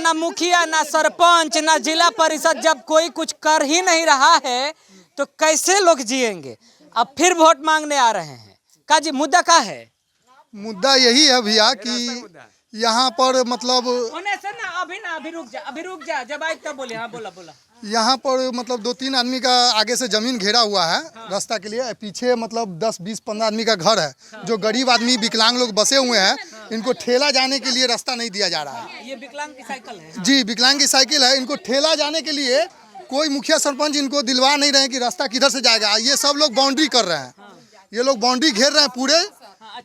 ना मुखिया, ना सरपंच, ना जिला परिषद, जब कोई कुछ कर ही नहीं रहा है तो कैसे लोग जिएंगे। अब फिर वोट मांगने आ रहे हैं। का जी मुद्दा का है? मुद्दा यही है भैया कि यहाँ पर मतलब अभी रुक जा जब आए तब बोले। हाँ बोला बोला। यहाँ पर मतलब 2-3 आदमी का आगे से जमीन घेरा हुआ है रास्ता के लिए। पीछे मतलब 10-20-15 आदमी का घर है। जो गरीब आदमी विकलांग लोग बसे हुए हैं, इनको ठेला जाने के लिए रास्ता नहीं दिया जा रहा है। ये विकलांग की साइकिल है? जी, विकलांग की साइकिल है। इनको ठेला जाने के लिए कोई मुखिया सरपंच इनको दिलवा नहीं रहे कि रास्ता किधर से जाएगा। ये सब लोग बाउंड्री कर रहे हैं। ये लोग बाउंड्री घेर रहे हैं पूरे।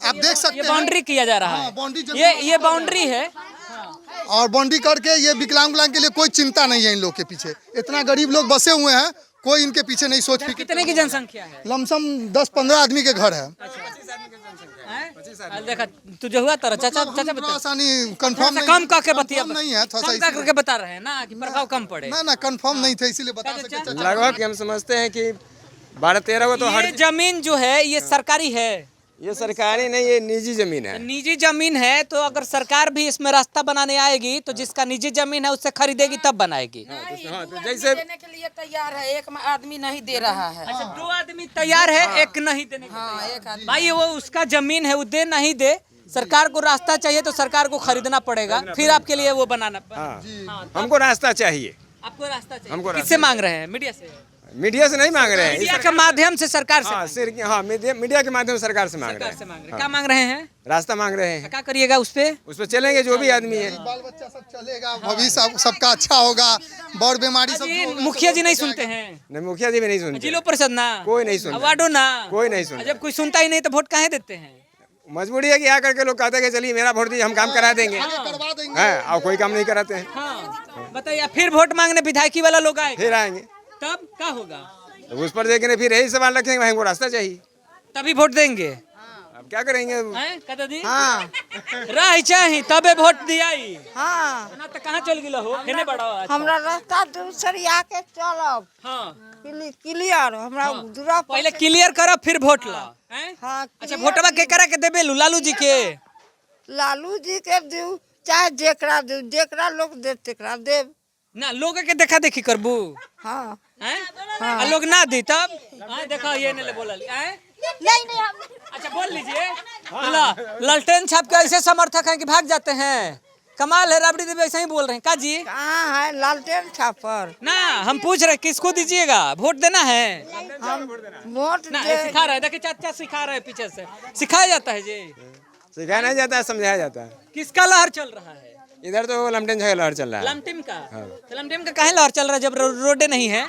आप देख सकते हैं, बाउंड्री किया जा रहा है। बाउंड्री ये बाउंड्री है। और बाउंड्री करके ये विकलांग के लिए कोई चिंता नहीं है इन लोग के पीछे। इतना गरीब लोग बसे हुए हैं, कोई इनके पीछे नहीं सोच फिक्र। कितने की जनसंख्या है? लमसम 10-15 आदमी के घर है। देखा तुझे हुआ तरह चाचा चाचा बता। आसानी कंफर्म कम करके बतिया नहीं है, कम करके बता रहे हैं ना कि प्रभाव कम पड़े। ना कंफर्म नहीं थे, इसीलिए बता सकते। लगभग हम समझते हैं कि 12-13 को तो ये जमीन जो है ये सरकारी है? ये सरकारी नहीं, ये निजी जमीन है। निजी जमीन है तो अगर सरकार भी इसमें रास्ता बनाने आएगी तो जिसका निजी जमीन है उससे खरीदेगी तब बनाएगी। तो जैसे देने के लिए तैयार है, एक आदमी नहीं दे रहा है। अच्छा, 2 आदमी तैयार है, एक नहीं देने के लिए। एक आदमी भाई वो उसका जमीन है, वो दे नहीं दे, सरकार को रास्ता चाहिए तो सरकार को खरीदना पड़ेगा, फिर आपके लिए वो बनाना। हमको रास्ता चाहिए। आपको रास्ता चाहिए? हमको किससे मांग रहे हैं? मीडिया से? मीडिया से नहीं मांग रहे हैं, मीडिया के माध्यम से सरकार से? मीडिया के माध्यम से सरकार से मांग रहे सरकार से हैं। मांग रहे हैं। क्या मांग रहे हैं? रास्ता मांग रहे हैं। क्या करिएगा उस पे? उस पर चलेंगे जो भी आदमी है। बाल बच्चा सब चलेगा, भविष्य सबका अच्छा होगा, बड़ बीमारी सब जो होगा, मुखिया जी नहीं सुनते हैं? नहीं, मुखिया जी भी नहीं सुनते। जिला परिषद ना? कोई नहीं सुनता। वार्डो ना? कोई नहीं सुनता। जब कोई सुनता ही नहीं तो वोट काहे देते हैं? मजबूरी है कि यहाँ करके लोग कहते हैं कि चलिए मेरा वोट दीजिए, हम काम करा देंगे। करवा देंगे। है और कोई काम नहीं कराते हैं। हाँ बताइए, फिर वोट मांगने विधायकी वाला लोग आए फिर आएंगे तब क्या होगा? तो उस पर देखने फिर यही सवाल रखेंगे, भाई हमको रास्ता चाहिए, तभी वोट देंगे। अब क्या करेंगे। हाँ राह चाहिए तबे वोट दियाई। हाँ ना तो कहाँ चल गिला हो? हेने बड़ा अच्छा। हमरा रास्ता दूसरी आके चलब। हाँ क्लियर हमरा दूरा पहले क्लियर करब फिर वोट ला। हैं? हाँ अच्छा वोटवा के करा के देबे? लालू जी के? लालू जी के दू चाहे जेकरा दू, जेकरा लोग दे तेकरा देव। ना लोग के देखा देखी करबू? हाँ हैं? आ लोग ना दी तब? हाँ देखो ये नहीं बोला। नहीं अच्छा बोल लीजिए। लालटेन छाप के ऐसे समर्थक हैं कि भाग जाते हैं। कमाल है, राबड़ी देवी ऐसे ही बोल रहे हैं। का जी? कहाँ है लालटेन छापर? ना हम पूछ रहे किसको दीजिएगा? वोट देना है? हम वोट ना दे सिखा रहे हैं, देखिए चाचा सिखा रहे हैं पीछे से। सिखाया जाता है जी? सिखाया नहीं जाता है, समझाया जाता है। किसका लहर चल रहा है इधर तो लमटेन जगह लहर चल रहा है। लमटिम का? तो लमटिम का काहे लहर चल रहा है जब रोडे नहीं है?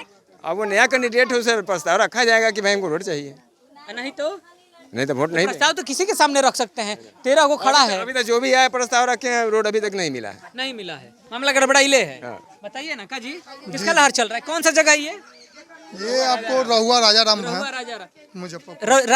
अब वो नया कैंडिडेट है, उसे प्रस्ताव रखा जाएगा कि भाई हमको वोट चाहिए, नहीं तो वोट नहीं। प्रस्ताव तो किसी के सामने रख सकते हैं, 13 को खड़ा है। अभी तक जो भी आया प्रस्ताव रखे हैं, रोड अभी तक नहीं मिला है। नहीं मिला है, मामला गड़बड़ाइले है। बताइए ना का जी, किसका लहर चल रहा है? कौन सा जगह ये आपको रहुआ राजा राम है, राजा मुजफ्फरपुर।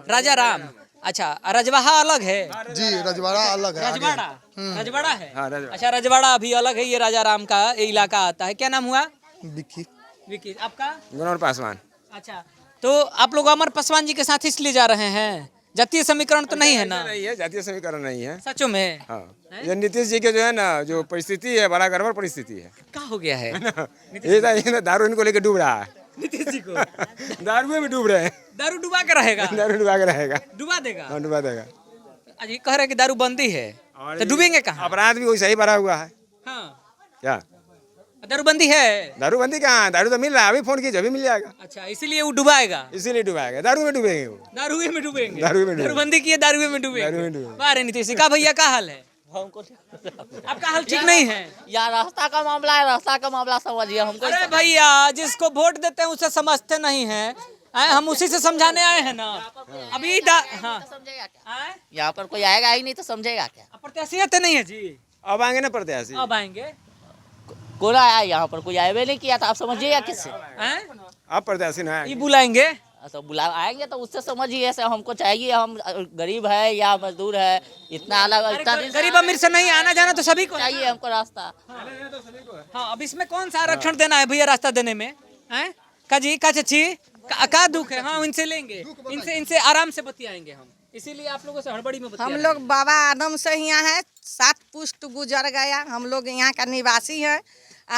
राजा राम। अच्छा रजवाहा अलग है? जी, रजवाड़ा अलग है। रजवाड़ा है। हाँ, रजवाड़ा। अच्छा रजवाड़ा अभी अलग है, ये राजा राम का इलाका आता है। क्या नाम हुआ? विकी। आपका? गुनौर पासवान। अच्छा तो आप लोग अमर पासवान जी के साथ इसलिए जा रहे हैं? जातीय समीकरण तो नहीं है ना? नहीं है, जातीय समीकरण नहीं है। सचो में? हाँ, ये नीतीश जी के जो है ना, जो परिस्थिति है, बड़ा गड़बड़ परिस्थिति है। क्या हो गया है? ये दारू इनको लेके डूब रहा है। नीतीश जी को दारू में डूब रहे हैं। दारू डुबा के रहेगा? दारू डुबा के रहेगा। डुबा देगा? हाँ, डुबा देगा। आज ये कह रहे हैं कि दारू बंदी है, तो डूबेंगे कहाँ? अपराध भी वैसा ही भरा हुआ है। हाँ क्या दारूबंदी है? दारूबंदी कहाँ? दारू तो मिल रहा है, अभी फोन कीजिए, अभी मिल जाएगा। अच्छा इसीलिए वो डुबाएगा? इसीलिए डुबाएगा, दारू में डूबेंगे वो। दारुए में डूबेंगे? दारुए में डूबेंगे। दारूबंदी किए दारुए में दारुए में डूबेंगे? डूबेंगे। वाह रे नीतीश, का भैया का हाल है? आपका हाल ठीक नहीं है? या रास्ता का मामला है, रास्ता का मामला समझिए हमको। अरे भैया जिसको वोट देते हैं उसे समझते नहीं हैं। हम उसी से समझाने आए हैं ना अभी। हाँ समझेगा क्या? आए? यहाँ पर कोई आएगा ही नहीं तो समझेगा क्या? प्रत्याशी आते नहीं है जी? अब आएंगे ना प्रत्याशी। अब आएंगे। कौन आया यहाँ पर? कोई आए नहीं किया था, आप समझिएगा किससे? अब प्रत्याशी ना ये बुलाएंगे? तो बुला आएंगे तो उससे समझिए, ऐसे हमको चाहिए, हम गरीब है या मजदूर है, इतना अलग इतना गरीब अमीर से नहीं, आना जाना तो सभी को चाहिए हमको रास्ता। हाँ अब इसमें कौन सा आरक्षण देना है भैया रास्ता देने में? हैं का जी, का चाची, का दुख है? हाँ इनसे लेंगे, इनसे आराम से बतियाएंगे हम, इसीलिए आप लोगों से हड़बड़ी में हम लोग बाबा आदम से यहाँ है, 7 पुष्ट गुजर गया। हम लोग यहाँ का निवासी हैं,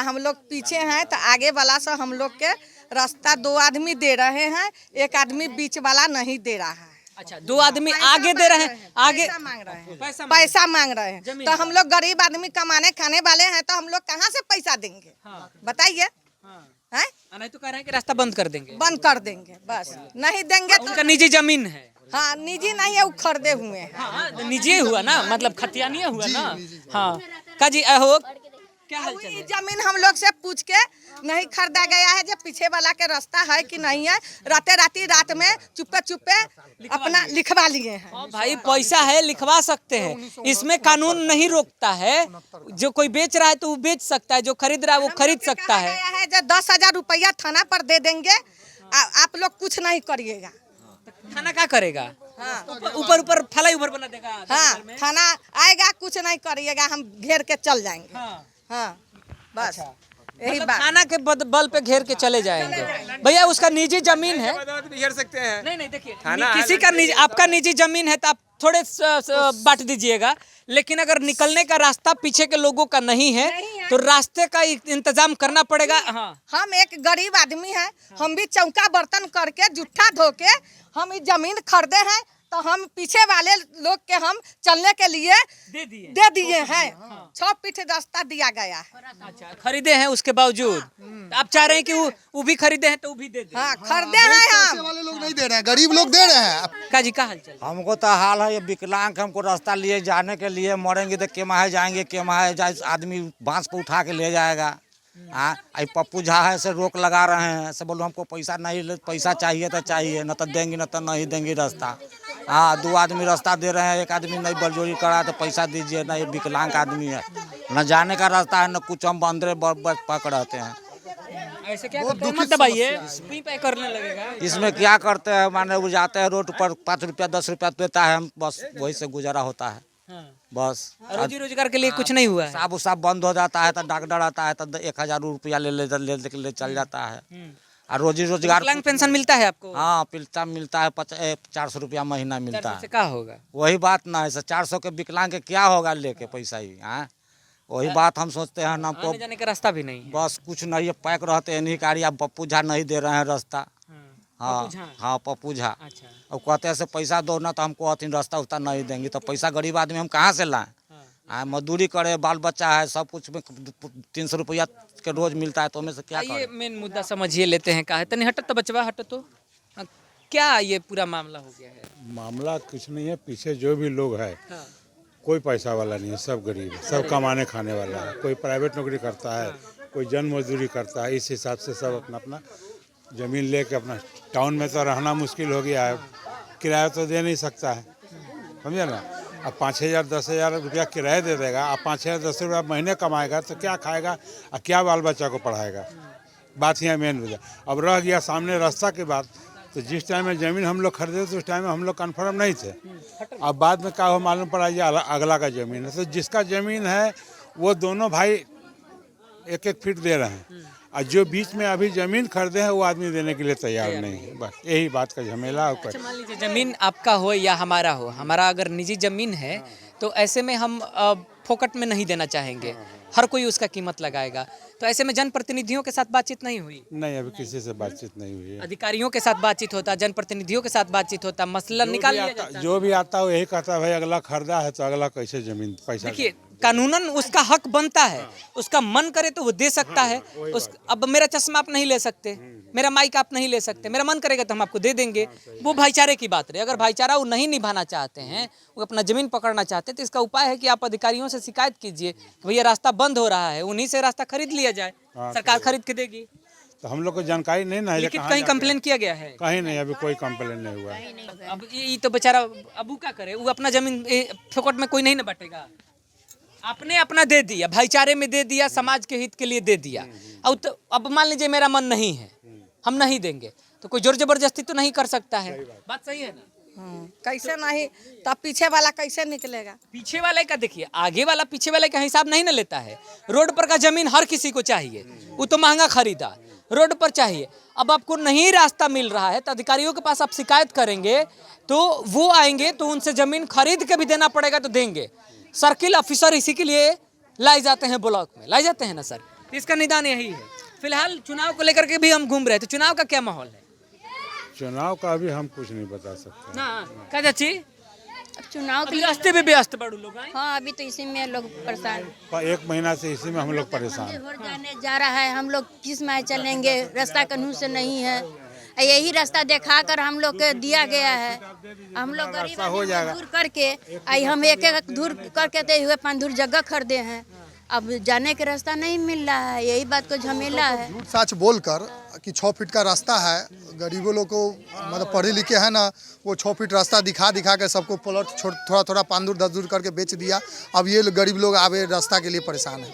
हम लोग पीछे हैं तो आगे वाला से हम लोग के रास्ता 2 आदमी दे रहे हैं, 1 आदमी बीच वाला नहीं दे रहा है। अच्छा, 2 आदमी आगे दे रहे हैं, आगे पैसा मांग रहे हैं, पैसा मांग रहे हैं। जमीन तो हम लोग गरीब आदमी कमाने खाने वाले हैं, तो हम लोग कहाँ से पैसा देंगे? बताइए। हैं? नहीं तो कह रहे हैं कि रास्ता बंद कर देंगे, बंद कर देंगे, बस नहीं देंगे तो उनका निजी जमीन है। हाँ, निजी नहीं है, वो खरीदे हुए हैं। हाँ, निजी हुआ ना, मतलब खतियानी हुआ ना। हाँ काजी हो, क्या हाल चाल ये है? जमीन हम लोग से पूछ के नहीं खरीदा गया है, जो पीछे वाला के रास्ता है कि नहीं है। रात में चुप्पे अपना लिखवा लिए हैं। हाँ भाई, पैसा है, लिखवा सकते हैं, इसमें कानून नहीं रोकता है। जो कोई बेच रहा है तो वो बेच सकता है, जो खरीद रहा है वो खरीद सकता है। कहा गया है जो 10,000 रुपया थाना पर दे देंगे, आप लोग कुछ नहीं करिएगा। थाना क्या करेगा? हाँ, ऊपर फलाई ऊपर बना देगा। हाँ, थाना आएगा, कुछ नहीं करिएगा, हम घेर के चल जाएंगे। हाँ। हाँ, बस यही मतलब बात। थाना के बल पे घेर के चले जाएंगे। भैया उसका निजी जमीन है। घेर सकते हैं। नहीं देखिए, थाना किसी का निजी, आपका निजी जमीन है तो आप थोड़े बांट दीजिएगा, लेकिन अगर निकलने का रास्ता पीछे के लोगों का नहीं है तो रास्ते का इंतजाम करना पड़ेगा। हाँ, हम एक गरीब आदमी हैं, हम भी चौका बर्तन करके जूठा धो के हम ये जमीन खरीदे हैं, तो हम पीछे वाले लोग के हम चलने के लिए दे दिए हैं। 6 फीट रास्ता दिया गया है। अच्छा, खरीदे हैं उसके बावजूद आप चाह रहे हैं कि वो भी खरीदे हैं तो वो भी दे दे। हाँ, खरीदे हैं पैसे हम। वाले लोग नहीं दे रहे हैं, गरीब लोग दे रहे हैं। काजी का हाल चाल? हमको तो हाल है, ये विकलांग हमको रास्ता लिए जाने के लिए, मरेंगे तो केमाहे जाएंगे, केमाहे जाए आदमी बांस को उठा के ले जाएगा। हाँ, पप्पू झा है से रोक लगा रहे हैं, से बोलो हमको पैसा नहीं, पैसा चाहिए तो चाहिए, न तो देंगे न तो नहीं देंगे रास्ता। हाँ, 2 आदमी रास्ता दे रहे हैं, 1 आदमी नहीं बलजोरी करा तो पैसा दीजिए ना। ये विकलांग आदमी है, न जाने का रास्ता है न कुछ, हम अंदर पकड़ते हैं। ऐसे क्या करते हैं? मत दबाइए, पी पे करने लगेगा। इसमें क्या करते हैं, माने वो जाते हैं रोड पर, 5 रुपया 10 रुपया देता है, हम बस वही से गुजारा होता है। बस रोजी रोजगार के लिए कुछ नहीं हुआ है। साब बंद हो जाता है तो डॉक्टर आता है तो 1,000 रुपया ले चल जाता है। और रोजी रोजगार विकलांग पेंशन मिलता है आपको? हाँ, मिलता है 400 रुपया महीना मिलता है। क्या होगा? वही बात ना है, 400 के विकलांग के क्या होगा लेके पैसा ही। हाँ, वही बात हम सोचते हैं, हमको आने जाने का रास्ता भी नहीं है। बस कुछ नहीं है, पैक रहते हैं नहीं कारी। अब पप्पू झा नहीं दे रहे हैं रास्ता। हाँ हाँ, पप्पू झा। अच्छा, अब कहते हैं से पैसा दो ना, तो हमको अथिन रास्ता उस्ता नहीं देंगे, तो पैसा गरीब आदमी हम कहाँ से लाएं? हाँ, मजदूरी करे, बाल बच्चा है, सब कुछ में 300 रुपया के रोज मिलता है, तो हमें से क्या ये करें? मेन मुद्दा समझिए लेते हैं। का है तनी हटो तो बचवा, हटो तो। क्या ये पूरा मामला हो गया है? मामला कुछ नहीं है, पीछे जो भी लोग है कोई पैसा वाला नहीं है, सब गरीब है, सब कमाने खाने वाला है। कोई प्राइवेट नौकरी करता है, कोई जन मजदूरी करता है। इस हिसाब से सब अपना अपना ज़मीन लेके अपना, टाउन में तो रहना मुश्किल हो गया है, किराया तो दे नहीं सकता है, समझे ना। अब 5,000 10,000 रुपया किराया दे देगा, अब 5,000 10 रुपया महीने कमाएगा तो क्या खाएगा और क्या बाल बच्चा को पढ़ाएगा? बात यहाँ मेन हो जाए। अब रह गया सामने रास्ता की बात, तो जिस टाइम में ज़मीन हम लोग खरीदे तो उस टाइम में हम लोग कन्फर्म नहीं थे। अब बाद में क्या हो मालूम पड़ा, ये अगला का ज़मीन है, तो जिसका ज़मीन है वो दोनों भाई 1-1 फीट दे रहे हैं, और जो बीच में अभी ज़मीन खरीदे हैं वो आदमी देने के लिए तैयार नहीं है। बस यही बात का झमेला। अच्छा, मान लीजिए जमीन आपका हो या हमारा हो, हमारा अगर निजी जमीन है तो ऐसे में हम फोकट में नहीं देना चाहेंगे, हर कोई उसका कीमत लगाएगा। तो ऐसे में जनप्रतिनिधियों के साथ बातचीत नहीं हुई? नहीं, अभी किसी से बातचीत नहीं हुई है। अधिकारियों के साथ बातचीत होता, जनप्रतिनिधियों के साथ बातचीत होता, मसला निकाल लिया जाता। जो भी आता है वो यही कहता है भाई अगला खरीदा है तो अगला कैसे ज़मीन पैसा। देखिए, कानूनन उसका हक बनता है, उसका मन करे तो वो दे सकता है। अब मेरा चश्मा आप नहीं ले सकते, मेरा माइक आप नहीं ले सकते, मेरा मन करेगा तो हम आपको दे देंगे। वो भाईचारे की बात रही। अगर भाईचारा वो नहीं निभाना चाहते हैं, वो अपना जमीन पकड़ना चाहते हैं, तो इसका उपाय है कि आप अधिकारियों से शिकायत कीजिए कि भैया रास्ता बंद हो रहा है, उन्हीं से रास्ता खरीद लिया जाए, सरकार खरीद के देगी। तो हम लोग को जानकारी नहीं ना है। लेकिन कहीं कंप्लेन किया गया है? कहीं नहीं, अभी कोई कंप्लेन नहीं हुआ है। अब ये तो बेचारा अबू क्या करे, वो अपना जमीन फोकट में कोई नहीं ना बांटेगा। आपने अपना दे दिया, भाईचारे में दे दिया, समाज के हित के लिए दे दिया। अब मान लीजिए मेरा मन नहीं है, हम नहीं देंगे, तो कोई जोर जबरदस्ती तो नहीं कर सकता है। बात सही है ना? कैसे नहीं, तब पीछे वाला कैसे निकलेगा? पीछे वाले का देखिए, आगे वाला पीछे वाले का हिसाब नहीं ना लेता है। रोड पर का जमीन हर किसी को चाहिए, वो तो महंगा खरीदा, रोड पर चाहिए। अब आपको नहीं रास्ता मिल रहा है तो अधिकारियों के पास आप शिकायत करेंगे तो वो आएंगे तो उनसे जमीन खरीद के भी देना पड़ेगा तो देंगे। सर्किल ऑफिसर इसी के लिए लाए जाते हैं ब्लॉक में, लाए जाते हैं ना सर, इसका निदान यही है। फिलहाल चुनाव को लेकर के भी हम घूम रहे हैं, तो चुनाव का क्या माहौल है? चुनाव का अभी हम कुछ नहीं बता सकते। ना क्या चाची, अब चुनाव के अभी रास्ते में व्यस्त बड़ू लोग आए। हाँ, अभी तो इसी में लोग परेशान एक महीना से इसी में हम लोग परेशान। हो जाने जा रहा है। हम लोग किस में चलेंगे? रास्ता कानून से नहीं है। यही रास्ता देखा कर हम लोग के दिया गया है। हम लोग गरीब आदमी दूर करके हम एक एक दूर करके दे हुए 5 दूर जगह खरीदे हैं। अब जाने के रास्ता नहीं मिल रहा है, यही बात को झमेला है। झूठ सच बोलकर कि 6 फीट का रास्ता है, गरीबों लोग को मतलब पढ़े लिखे हैं ना, वो 6 फीट रास्ता दिखा के सबको प्लॉट थोड़ा थोड़ा 5 दूर 10 दूर करके बेच दिया। अब ये गरीब लोग आगे रास्ता के लिए परेशान है।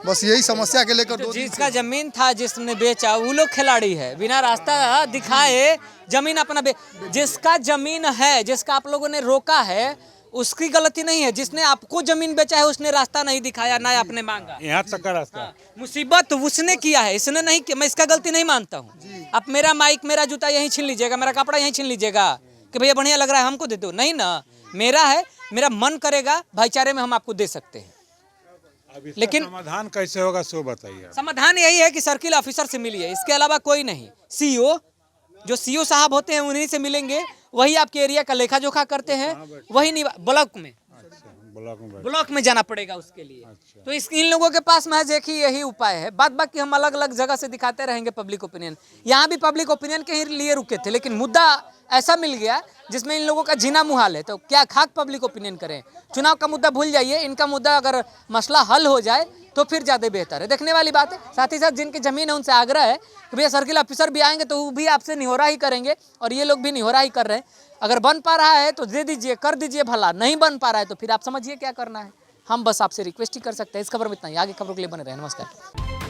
बस यही समस्या के लेकर तो जिसका जमीन था जिसने बेचा वो लोग खिलाड़ी है, बिना रास्ता दिखाए जमीन अपना जिसका जमीन है, जिसका आप लोगों ने रोका है, उसकी गलती नहीं है। जिसने आपको जमीन बेचा है उसने रास्ता नहीं दिखाया, ना आपने मांगा। यहाँ तक का रास्ता मुसीबत उसने किया है, इसने नहीं किया। मैं इसका गलती नहीं मानता हूँ। आप मेरा माइक मेरा जूता यहीं छीन लीजिएगा, मेरा कपड़ा यहीं छीन लीजिएगा कि भैया बढ़िया लग रहा है हमको दे दो, नहीं ना, मेरा है, मेरा मन करेगा भाईचारे में हम आपको दे सकते हैं। लेकिन समाधान कैसे होगा सो बताइए। समाधान यही है कि सर्किल ऑफिसर से मिलिए, इसके अलावा कोई नहीं। सीओ, जो सीओ साहब होते हैं उन्हीं से मिलेंगे, वही आपके एरिया का लेखा जोखा करते हैं, वही ब्लॉक में जाना पड़ेगा उसके लिए। तो इन लोगों के पास महज एक ही यही उपाय है। बात बाकी हम अलग अलग जगह से दिखाते रहेंगे पब्लिक ओपिनियन। यहाँ भी पब्लिक ओपिनियन के ही लिए रुके थे, लेकिन मुद्दा ऐसा मिल गया जिसमें इन लोगों का जीना मुहाल है। तो क्या खाक पब्लिक ओपिनियन करें? चुनाव का मुद्दा भूल जाइए, इनका मुद्दा अगर मसला हल हो जाए तो फिर ज़्यादा बेहतर है। देखने वाली बात है। साथ ही साथ जिनकी ज़मीन है उनसे आग्रह है कि भैया सर्किल ऑफिसर भी आएंगे तो वो भी आपसे निहोरा ही करेंगे, और ये लोग भी निहोरा ही कर रहे हैं। अगर बन पा रहा है तो दे दीजिए, कर दीजिए भला, नहीं बन पा रहा है तो फिर आप समझिए क्या करना है। हम बस आपसे रिक्वेस्ट ही कर सकते हैं। इस खबर में इतना ही, आगे खबरों के लिए बने रहे। नमस्कार।